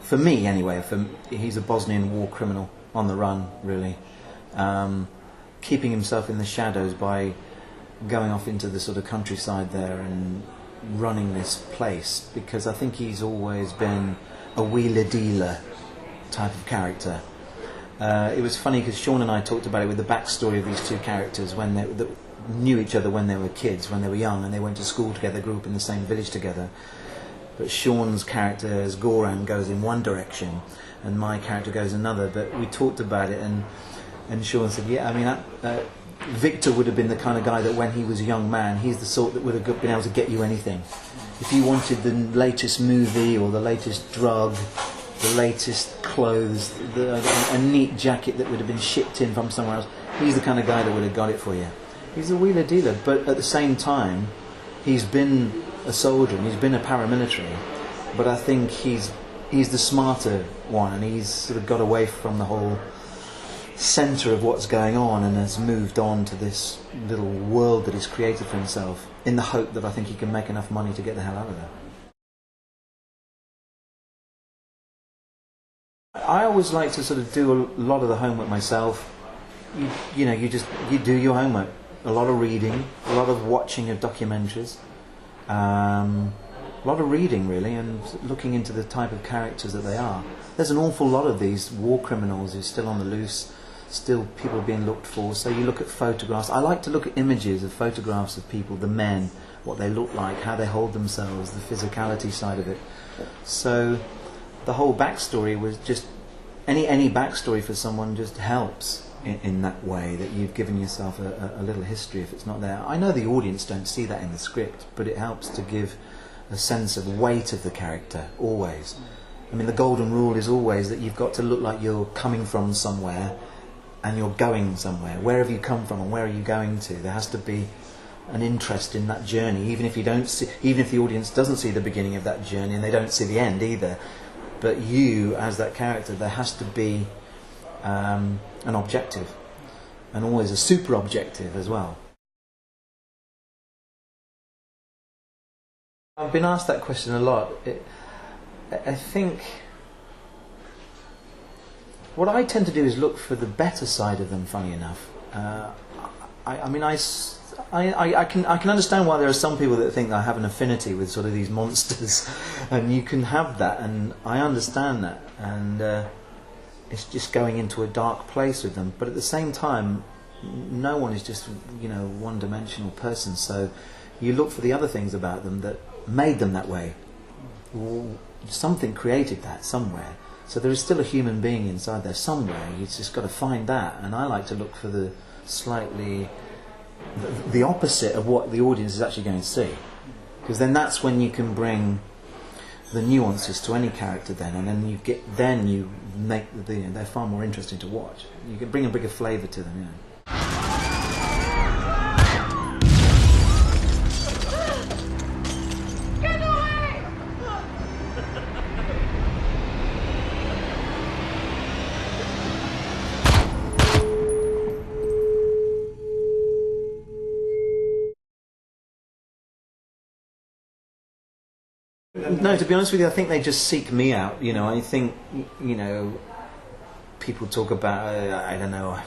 for me anyway, he's a Bosnian war criminal on the run, really, keeping himself in the shadows by going off into the sort of countryside there and running this place, because I think he's always been a wheeler-dealer type of character. It was funny because Sean and I talked about it with the backstory of these two characters when they knew each other when they were kids, when they were young, and they went to school together, grew up in the same village together. But Sean's character as Goran goes in one direction and my character goes another, but we talked about it, and Sean said, yeah, I mean, Viktor would have been the kind of guy that when he was a young man, he's the sort that would have been able to get you anything. If you wanted the latest movie or the latest drug, the latest clothes, a neat jacket that would have been shipped in from somewhere else, he's the kind of guy that would have got it for you. He's a wheeler dealer, but at the same time, he's been a soldier and he's been a paramilitary, but I think he's the smarter one, and he's sort of got away from the whole centre of what's going on and has moved on to this little world that he's created for himself in the hope that I think he can make enough money to get the hell out of there. I always like to sort of do a lot of the homework myself. You do your homework. A lot of reading, a lot of watching of documentaries, a lot of reading really, and looking into the type of characters that they are. There's an awful lot of these war criminals who are still on the loose, still people being looked for. So you look at photographs. I like to look at images of photographs of people, the men, what they look like, how they hold themselves, the physicality side of it. So the whole backstory was just, any backstory for someone just helps in that way, that you've given yourself a little history if it's not there. I know the audience don't see that in the script, but it helps to give a sense of weight of the character, always. I mean, the golden rule is always that you've got to look like you're coming from somewhere and you're going somewhere. Where have you come from and where are you going to? There has to be an interest in that journey, even if the audience doesn't see the beginning of that journey and they don't see the end either. But you, as that character, there has to be an objective, and always a super objective as well. I've been asked that question a lot. I think what I tend to do is look for the better side of them, funny enough. I can understand why there are some people that think that I have an affinity with sort of these monsters, and you can have that, and I understand that, and it's just going into a dark place with them. But at the same time, no one is just, one-dimensional person. So you look for the other things about them that made them that way. Something created that somewhere. So there is still a human being inside there somewhere. You just got to find that. And I like to look for the slightly the opposite of what the audience is actually going to see, because then that's when you can bring the nuances to any character then, and then you make they're far more interesting to watch. You can bring a bigger flavour to them. No, to be honest with you, I think they just seek me out. I think, people talk about, I don't know,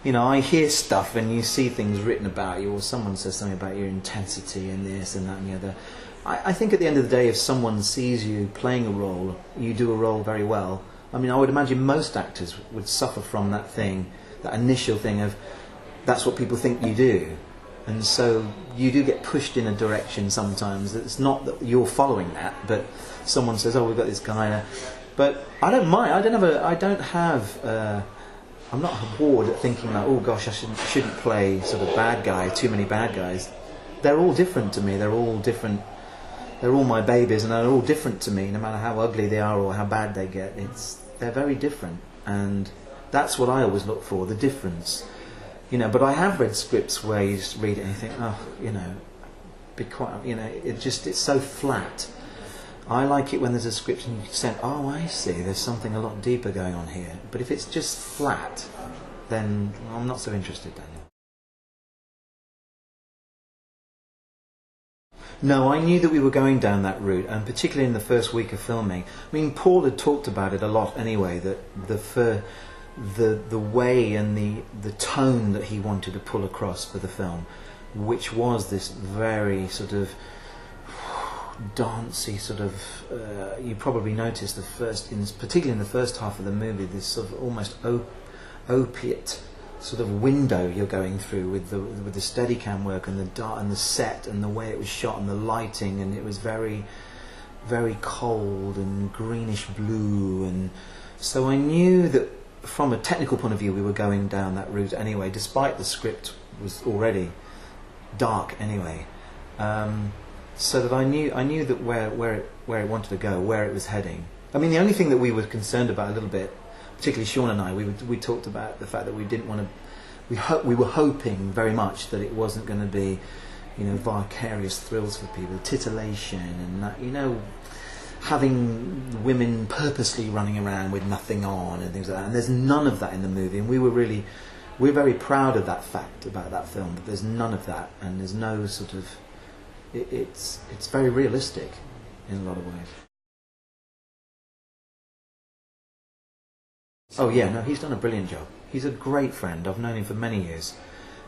I hear stuff and you see things written about you, or someone says something about your intensity and this and that and the other. I think at the end of the day, if someone sees you playing a role, you do a role very well. I mean, I would imagine most actors would suffer from that thing, that initial thing of, that's what people think you do. And so you do get pushed in a direction sometimes. It's not that you're following that, but someone says, "Oh, we've got this guy." But I don't mind. I'm not bored at thinking like, "Oh gosh, I shouldn't play sort of bad guy. Too many bad guys." They're all different to me. They're all different. They're all my babies, and they're all different to me, no matter how ugly they are or how bad they get. They're very different, and that's what I always look for, the difference. But I have read scripts where you just read it and you think, be quiet. It's so flat. I like it when there's a script and you say, oh, I see, there's something a lot deeper going on here. But if it's just flat, then I'm not so interested then. No, I knew that we were going down that route, and particularly in the first week of filming. I mean, Paul had talked about it a lot anyway, that the way and the tone that he wanted to pull across for the film, which was this very sort of dancey sort of, you probably noticed particularly in the first half of the movie, this sort of almost opiate sort of window you're going through with the Steadicam work and the dark and the set and the way it was shot and the lighting, and it was very, very cold and greenish blue, and so I knew that from a technical point of view we were going down that route anyway, despite the script was already dark anyway. So that I knew that where it wanted to go, where it was heading. I mean, the only thing that we were concerned about a little bit, particularly Sean and I, we talked about the fact that we didn't want to. We were hoping very much that it wasn't going to be, vicarious thrills for people, titillation, and that, having women purposely running around with nothing on and things like that. And there's none of that in the movie, and we're very proud of that fact about that film. That there's none of that, and there's no sort of. It's very realistic in a lot of ways. Oh yeah, no, he's done a brilliant job. He's a great friend. I've known him for many years,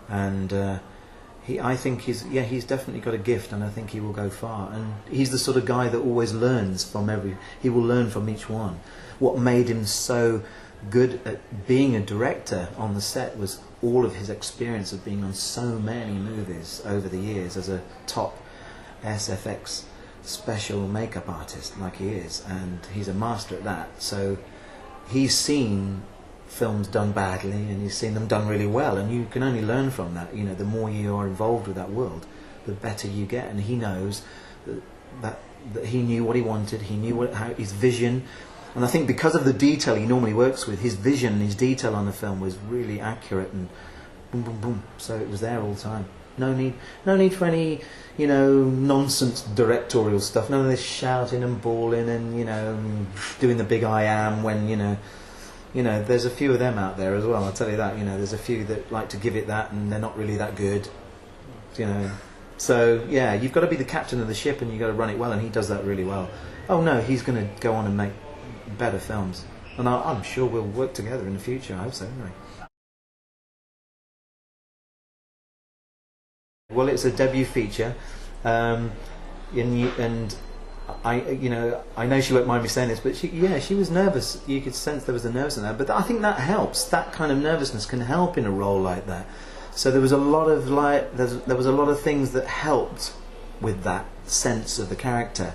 and I think he's definitely got a gift, and I think he will go far. And he's the sort of guy that always learns from he will learn from each one. What made him so good at being a director on the set was all of his experience of being on so many movies over the years as a top SFX special makeup artist like he is, and he's a master at that. So he's seen films done badly and he's seen them done really well, and you can only learn from that. The more you are involved with that world, the better you get. And he knows that he knew what he wanted, he knew how his vision, and I think because of the detail he normally works with, his vision and his detail on the film was really accurate, and boom boom boom, so it was there all the time. No need for any, nonsense directorial stuff. None of this shouting and bawling and, doing the big I am when, there's a few of them out there as well, I'll tell you that. There's a few that like to give it that and they're not really that good, So, yeah, you've got to be the captain of the ship and you've got to run it well, and he does that really well. Oh no, he's going to go on and make better films. And I'm sure we'll work together in the future. I hope so, anyway. Well, it's a debut feature, and I know she won't mind me saying this, but she was nervous. You could sense there was a nervousness in there, but I think that helps. That kind of nervousness can help in a role like that. So there was a lot of there was a lot of things that helped with that sense of the character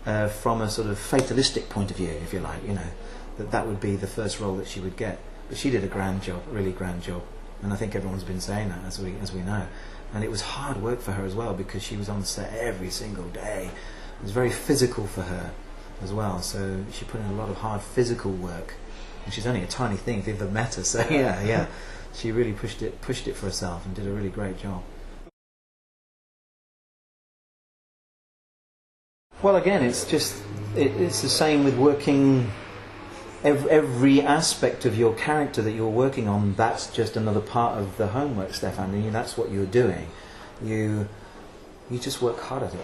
from a sort of fatalistic point of view, if you like. That would be the first role that she would get. But she did a grand job, really grand job, and I think everyone's been saying that as we know. And it was hard work for her as well, because she was on set every single day. It was very physical for her as well, so she put in a lot of hard physical work. And she's only a tiny thing if you've ever met her, so yeah. She really pushed it for herself and did a really great job. Well, again, it's the same with working. Every aspect of your character that you're working on, that's just another part of the homework, Stefan. And that's what you're doing. You just work hard at it.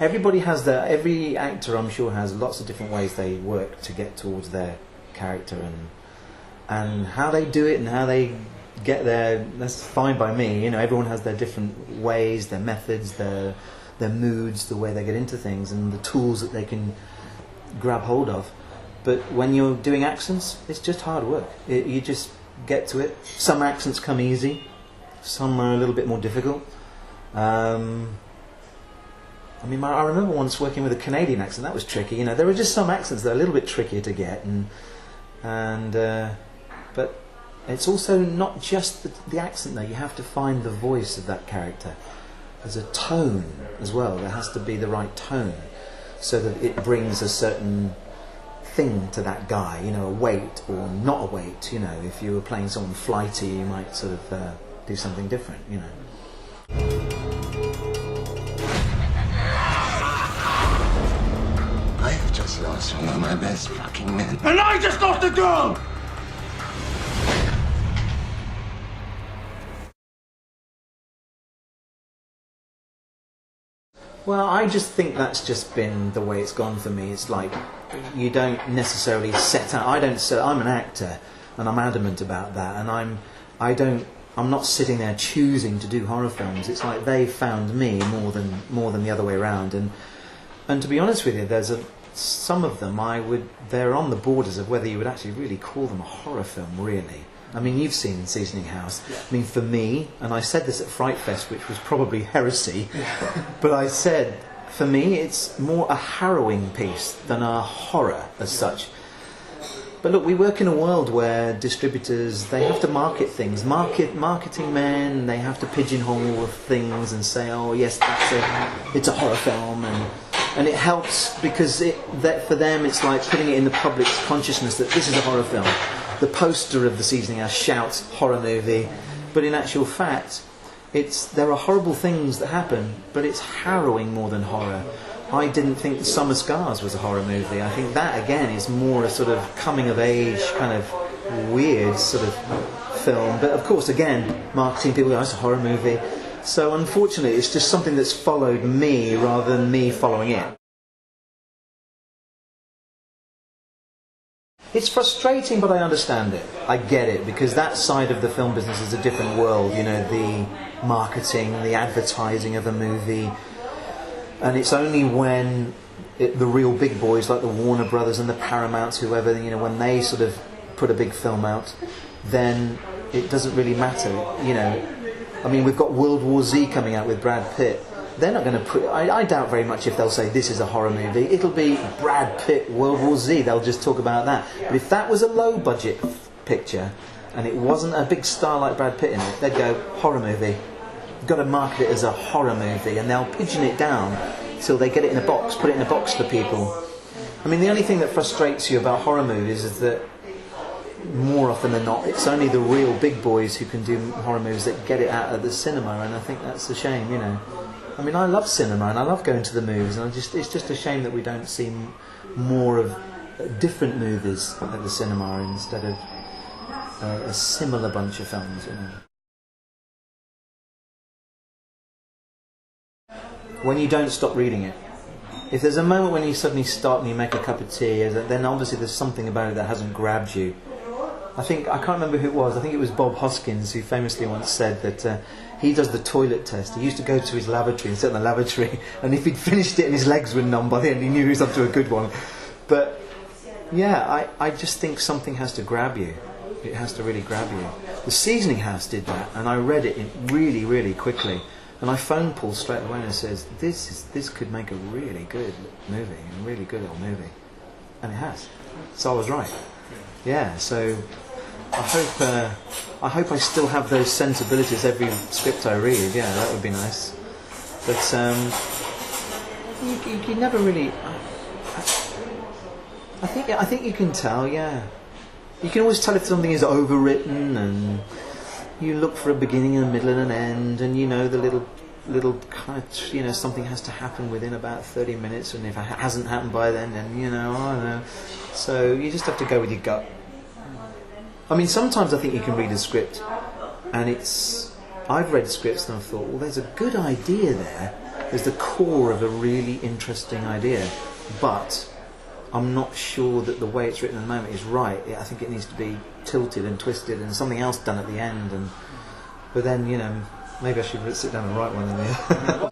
Everybody has every actor, I'm sure, has lots of different ways they work to get towards their character, and how they do it and how they get there, that's fine by me. Everyone has their different ways, their methods, their moods, the way they get into things, and the tools that they can grab hold of. But when you're doing accents, it's just hard work. You just get to it. Some accents come easy, some are a little bit more difficult. I remember once working with a Canadian accent. That was tricky. There were just some accents that are a little bit trickier to get, but it's also not just the accent though. You have to find the voice of that character. There's a tone as well. There has to be the right tone, so that it brings a certain thing to that guy, a weight or not a weight. If you were playing someone flighty, you might sort of do something different. I have just lost one of my best fucking men. And I just lost the girl! Well, I just think that's just been the way it's gone for me. It's like you don't necessarily set out. I'm an actor, and I'm adamant about that. And I'm not sitting there choosing to do horror films. It's like they found me more than the other way around. And to be honest with you, some of them they're on the borders of whether you would actually really call them a horror film, really. I mean, you've seen Seasoning House. Yeah. I mean, for me, and I said this at Fright Fest, which was probably heresy, but I said, for me, it's more a harrowing piece than a horror as such. But look, we work in a world where distributors, they have to market things, marketing men, they have to pigeonhole things and say, oh yes, it's a horror film, and it helps because that for them it's like putting it in the public's consciousness that this is a horror film. The poster of the Seasoning House shouts horror movie, but in actual fact, there are horrible things that happen, but it's harrowing more than horror. I didn't think Summer Scars was a horror movie. I think that again is more a sort of coming of age kind of weird sort of film. But of course, again, marketing people, it's a horror movie. So unfortunately, it's just something that's followed me rather than me following it. It's frustrating, but I understand it. I get it, because that side of the film business is a different world. You know, the marketing, the advertising of a movie. And it's only when the real big boys like the Warner Brothers and the Paramounts, whoever, you know, when they sort of put a big film out, then it doesn't really matter. You know, I mean, we've got World War Z coming out with Brad Pitt. They're not going to put... I doubt very much if they'll say this is a horror movie. It'll be Brad Pitt, World War Z. They'll just talk about that. But if that was a low-budget picture and it wasn't a big star like Brad Pitt in it, they'd go, horror movie. You've got to market it as a horror movie, and they'll pigeon it down till they get it in a box, put it in a box for people. I mean, the only thing that frustrates you about horror movies is that more often than not, it's only the real big boys who can do horror movies that get it out of the cinema, and I think that's a shame, you know. I mean, I love cinema and I love going to the movies, and it's just a shame that we don't see more of different movies at the cinema instead of a similar bunch of films, you know. When you don't stop reading it. If there's a moment when you suddenly stop and you make a cup of tea, then obviously there's something about it that hasn't grabbed you. I can't remember who it was, I think it was Bob Hoskins who famously once said that he does the toilet test. He used to go to his lavatory and sit in the lavatory, and if he'd finished it and his legs were numb by the end, he knew he was up to a good one. But yeah, I just think something has to grab you. It has to really grab you. The Seasoning House did that, and I read it really, really quickly. And I phoned Paul straight away and says, this could make a really good movie, a really good old movie. And it has. So I was right. Yeah, so I hope I still have those sensibilities every script I read. Yeah, that would be nice. But you never really... I think you can tell, yeah. You can always tell if something is overwritten, and you look for a beginning and a middle and an end, and you know the little kind of, you know, something has to happen within about 30 minutes, and if it hasn't happened by then you know, I don't know. So you just have to go with your gut. I mean, sometimes I think you can read a script and I've read scripts and I've thought, well, there's a good idea there. There's the core of a really interesting idea, but I'm not sure that the way it's written at the moment is right. I think it needs to be tilted and twisted and something else done at the end. But then, you know, maybe I should sit down and write one in there.